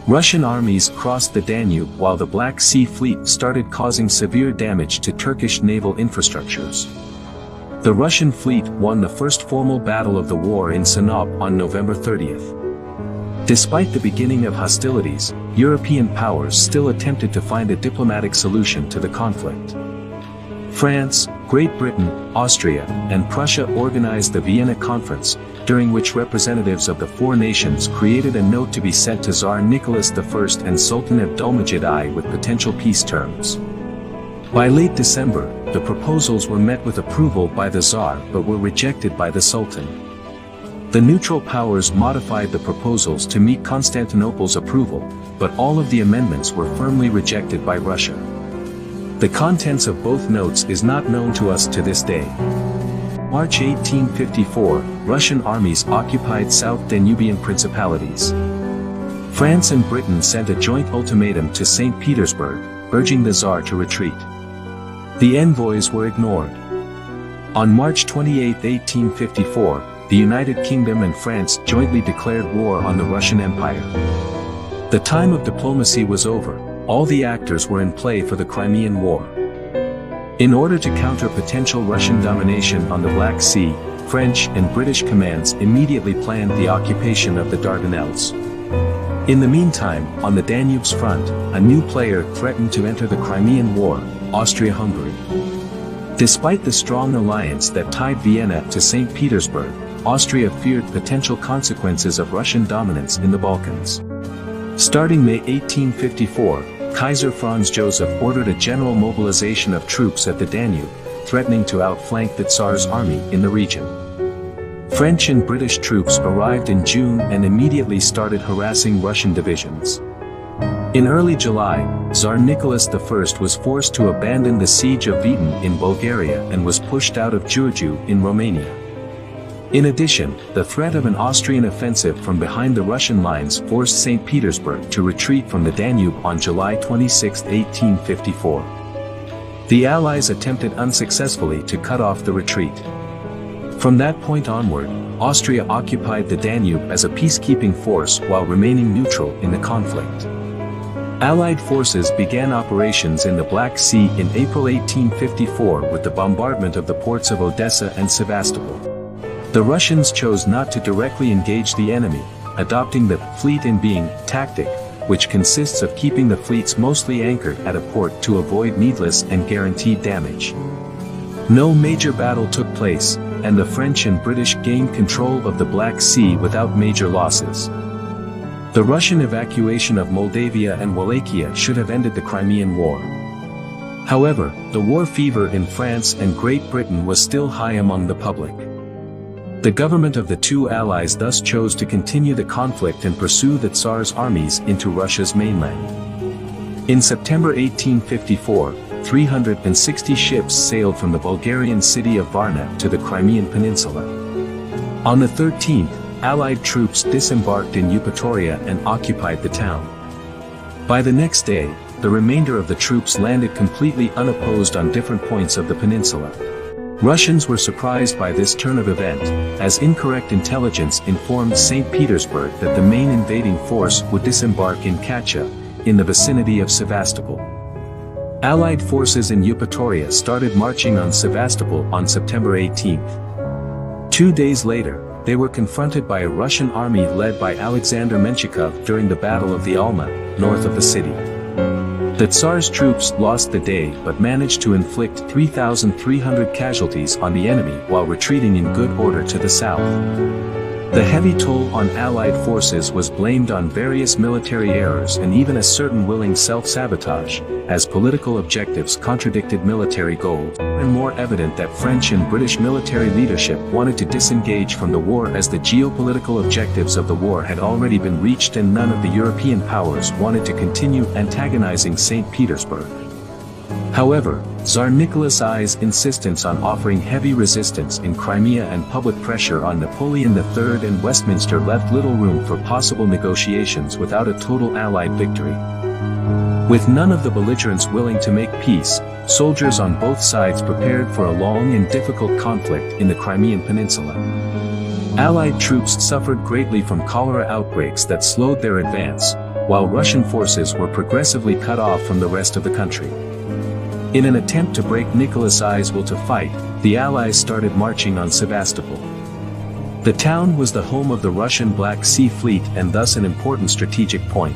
Russian armies crossed the Danube while the Black Sea Fleet started causing severe damage to Turkish naval infrastructures. The Russian fleet won the first formal battle of the war in Sinop on November 30th. Despite the beginning of hostilities, European powers still attempted to find a diplomatic solution to the conflict. France, Great Britain, Austria, and Prussia organized the Vienna Conference, during which representatives of the four nations created a note to be sent to Tsar Nicholas I and Sultan Abdülmecid I with potential peace terms. By late December, the proposals were met with approval by the Tsar but were rejected by the Sultan. The neutral powers modified the proposals to meet Constantinople's approval, but all of the amendments were firmly rejected by Russia. The contents of both notes is not known to us to this day. March 1854, Russian armies occupied South Danubian principalities. France and Britain sent a joint ultimatum to St. Petersburg, urging the Tsar to retreat. The envoys were ignored. On March 28, 1854, the United Kingdom and France jointly declared war on the Russian Empire. The time of diplomacy was over, all the actors were in play for the Crimean War. In order to counter potential Russian domination on the Black Sea, French and British commands immediately planned the occupation of the Dardanelles. In the meantime, on the Danube's front, a new player threatened to enter the Crimean War, Austria-Hungary. Despite the strong alliance that tied Vienna to St. Petersburg, Austria feared potential consequences of Russian dominance in the Balkans. Starting May 1854, Kaiser Franz Joseph ordered a general mobilization of troops at the Danube, threatening to outflank the Tsar's army in the region. French and British troops arrived in June and immediately started harassing Russian divisions. In early July, Tsar Nicholas I was forced to abandon the siege of Vitebsk in Bulgaria and was pushed out of Giurgiu in Romania. In addition, the threat of an Austrian offensive from behind the Russian lines forced St. Petersburg to retreat from the Danube on July 26, 1854. The Allies attempted unsuccessfully to cut off the retreat. From that point onward, Austria occupied the Danube as a peacekeeping force while remaining neutral in the conflict. Allied forces began operations in the Black Sea in April 1854 with the bombardment of the ports of Odessa and Sevastopol. The Russians chose not to directly engage the enemy, adopting the fleet in being tactic, which consists of keeping the fleets mostly anchored at a port to avoid needless and guaranteed damage. No major battle took place, and the French and British gained control of the Black Sea without major losses. The Russian evacuation of Moldavia and Wallachia should have ended the Crimean War. However, the war fever in France and Great Britain was still high among the public. The government of the two allies thus chose to continue the conflict and pursue the Tsar's armies into Russia's mainland. In September 1854, 360 ships sailed from the Bulgarian city of Varna to the Crimean Peninsula. On the 13th, Allied troops disembarked in Eupatoria and occupied the town. By the next day, the remainder of the troops landed completely unopposed on different points of the peninsula. Russians were surprised by this turn of event, as incorrect intelligence informed St. Petersburg that the main invading force would disembark in Kacha, in the vicinity of Sevastopol. Allied forces in Eupatoria started marching on Sevastopol on September 18. 2 days later, they were confronted by a Russian army led by Alexander Menshikov during the Battle of the Alma, north of the city. The Tsar's troops lost the day but managed to inflict 3,300 casualties on the enemy while retreating in good order to the south. The heavy toll on Allied forces was blamed on various military errors and even a certain willing self-sabotage, as political objectives contradicted military goals, and more evident that French and British military leadership wanted to disengage from the war as the geopolitical objectives of the war had already been reached and none of the European powers wanted to continue antagonizing St. Petersburg. However, Tsar Nicholas I's insistence on offering heavy resistance in Crimea and public pressure on Napoleon III and Westminster left little room for possible negotiations without a total Allied victory. With none of the belligerents willing to make peace, soldiers on both sides prepared for a long and difficult conflict in the Crimean Peninsula. Allied troops suffered greatly from cholera outbreaks that slowed their advance, while Russian forces were progressively cut off from the rest of the country. In an attempt to break Nicholas I's will to fight, the Allies started marching on Sevastopol. The town was the home of the Russian Black Sea Fleet and thus an important strategic point.